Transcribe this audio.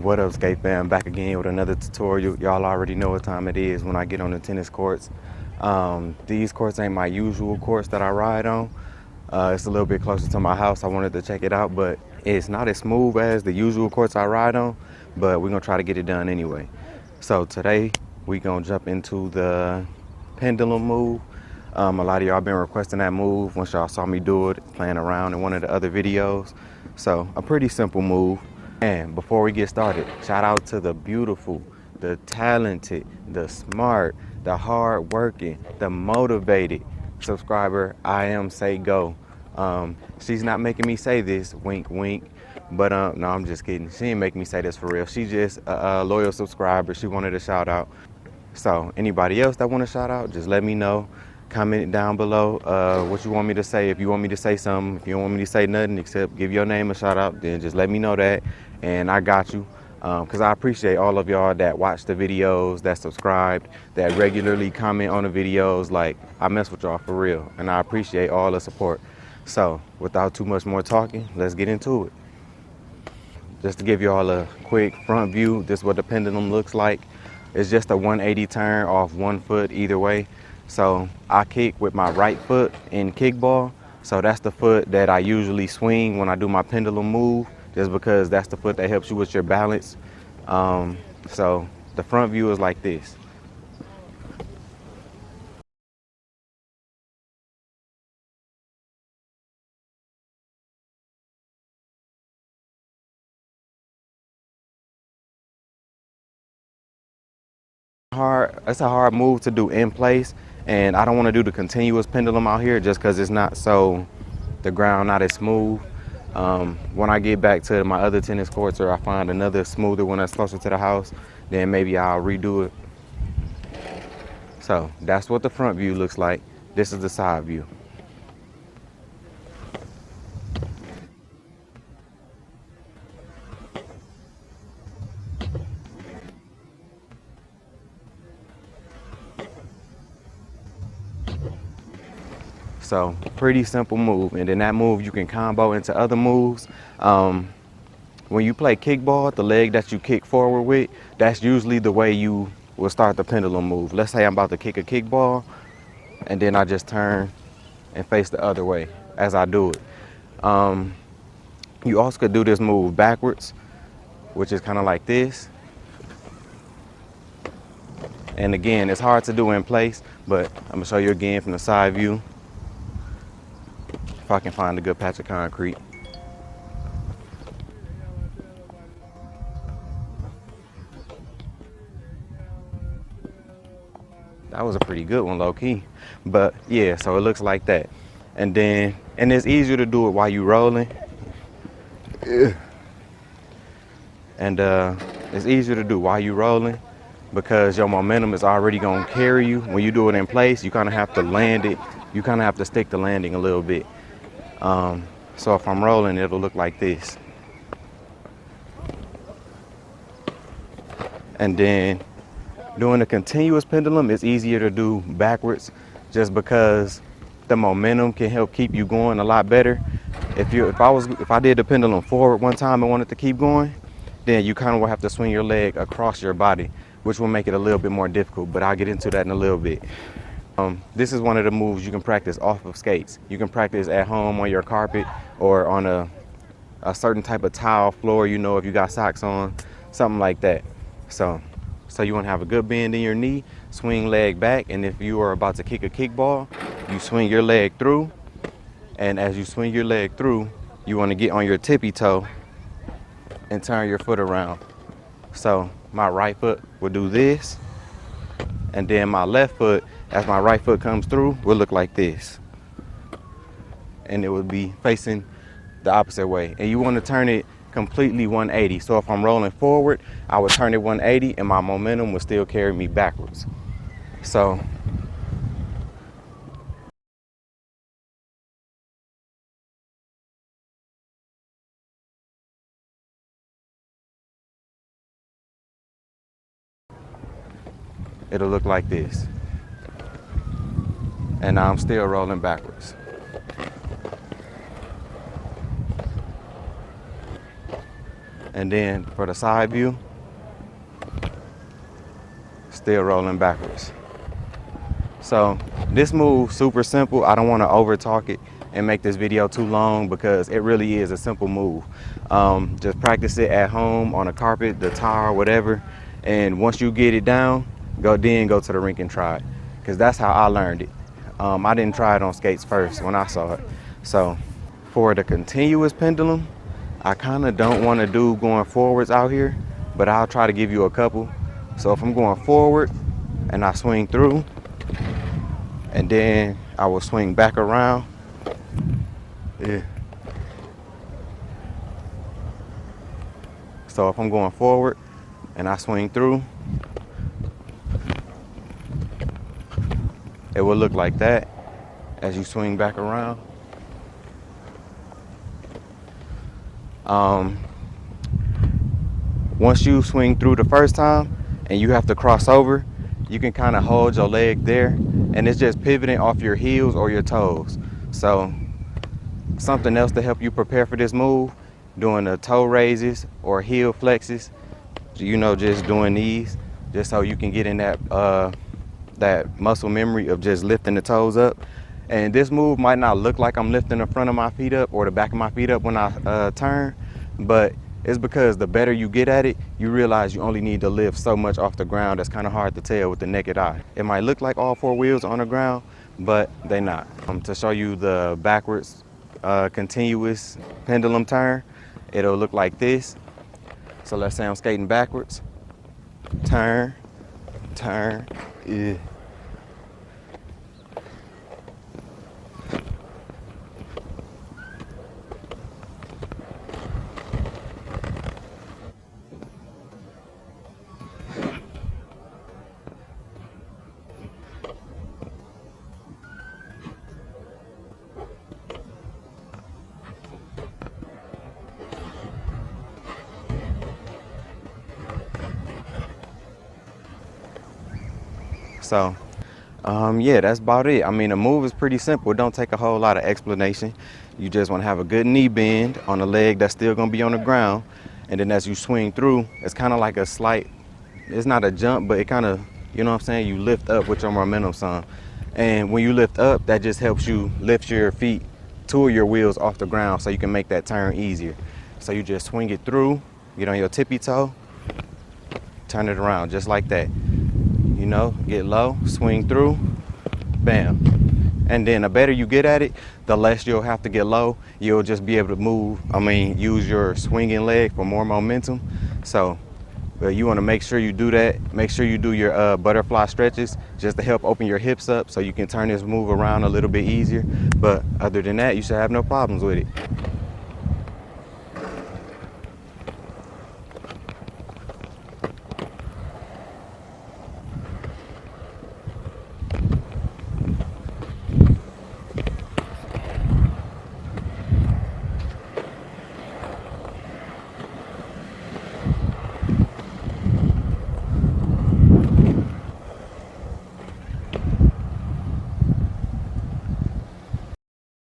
What up, skate fam? Back again with another tutorial. Y'all already know what time it is when I get on the tennis courts. These courts ain't my usual courts that I ride on. It's a little bit closer to my house. I wanted to check it out, but it's not as smooth as the usual courts I ride on, but we're gonna try to get it done anyway. So today we gonna jump into the Pendulum move. A lot of y'all been requesting that move once y'all saw me do it, playing around in one of the other videos. So a pretty simple move. And before we get started, shout out to the beautiful, the talented, the smart, the hard-working, the motivated subscriber, I am Say Go. She's not making me say this, wink, wink. But no, I'm just kidding. She ain't making me say this for real. She's just a loyal subscriber. She wanted a shout out. So anybody else that want a shout out, just let me know. Comment down below what you want me to say. If you want me to say something, if you don't want me to say nothing except give your name a shout out, then just let me know that, and I got you. Because I appreciate all of y'all that watch the videos, that subscribed, that regularly comment on the videos. Like, I mess with y'all for real, and I appreciate all the support. So without too much more talking, let's get into it. Just to give y'all a quick front view, this is what the Pendulum looks like. It's just a 180 turn off one foot either way. So I kick with my right foot in kickball. So that's the foot that I usually swing when I do my Pendulum move, just because that's the foot that helps you with your balance. So the front view is like this. It's a hard move to do in place, and I don't want to do the continuous pendulum out here just because it's not so, the ground not as smooth. When I get back to my other tennis courts, or I find another smoother one that's closer to the house, then maybe I'll redo it. So that's what the front view looks like. This is the side view. So pretty simple move, and then that move you can combo into other moves. When you play kickball, the leg that you kick forward with, that's usually the way you will start the pendulum move. Let's say I'm about to kick a kickball, and then I just turn and face the other way as I do it. You also could do this move backwards, which is kind of like this. And again, it's hard to do in place, but I'm gonna show you again from the side view. If I can find a good patch of concrete. That was a pretty good one, low key. But yeah, so it looks like that. And it's easier to do it while you rolling. And it's easier to do while you rolling because your momentum is already gonna carry you. When you do it in place, you kind of have to land it. You kind of have to stick the landing a little bit. So if I'm rolling, it'll look like this. And then doing a continuous pendulum is easier to do backwards, just because the momentum can help keep you going a lot better. If I did the pendulum forward one time and wanted to keep going, then you kind of will have to swing your leg across your body, which will make it a little bit more difficult, but I'll get into that in a little bit. This is one of the moves you can practice off of skates. You can practice at home on your carpet or on a certain type of tile floor, you know, if you got socks on, something like that. So you want to have a good bend in your knee, swing leg back, and if you are about to kick a kickball, you swing your leg through, and as you swing your leg through, you want to get on your tippy toe and turn your foot around. So my right foot will do this, and then my left foot, as my right foot comes through, will look like this. And it will be facing the opposite way. And you want to turn it completely 180. So if I'm rolling forward, I would turn it 180 and my momentum will still carry me backwards. So it'll look like this. And I'm still rolling backwards. And then for the side view, still rolling backwards. So this move, super simple. I don't want to over talk it and make this video too long because it really is a simple move. Just practice it at home on a carpet, the tile, whatever. And once you get it down, go to the rink and try it. Because that's how I learned it. I didn't try it on skates first when I saw it. So for the continuous pendulum, I kind of don't want to do going forwards out here, but I'll try to give you a couple. So if I'm going forward and I swing through, and then I will swing back around. Yeah. So if I'm going forward and I swing through, it will look like that as you swing back around. Once you swing through the first time and you have to cross over, you can kind of hold your leg there, and it's just pivoting off your heels or your toes. So something else to help you prepare for this move, doing the toe raises or heel flexes, just doing these, just so you can get in that muscle memory of just lifting the toes up. And this move might not look like I'm lifting the front of my feet up or the back of my feet up when I turn, but it's because the better you get at it, you realize you only need to lift so much off the ground. That's kind of hard to tell with the naked eye. It might look like all four wheels on the ground, but they're not. To show you the backwards continuous pendulum turn, it'll look like this. So let's say I'm skating backwards. Turn, turn, yeah. So, yeah, that's about it. I mean, the move is pretty simple. It don't take a whole lot of explanation. You just want to have a good knee bend on a leg that's still going to be on the ground. And then as you swing through, it's kind of like a slight, it's not a jump, but it kind of, you know what I'm saying? You lift up with your momentum some. And when you lift up, that just helps you lift your feet, two of your wheels off the ground so you can make that turn easier. So you just swing it through, get on your tippy toe, turn it around just like that. Get low, swing through, bam. And then the better you get at it, the less you'll have to get low. You'll just be able to use your swinging leg for more momentum. So you want to make sure you do that. Make sure you do your butterfly stretches just to help open your hips up so you can turn this move around a little bit easier. But other than that, you should have no problems with it.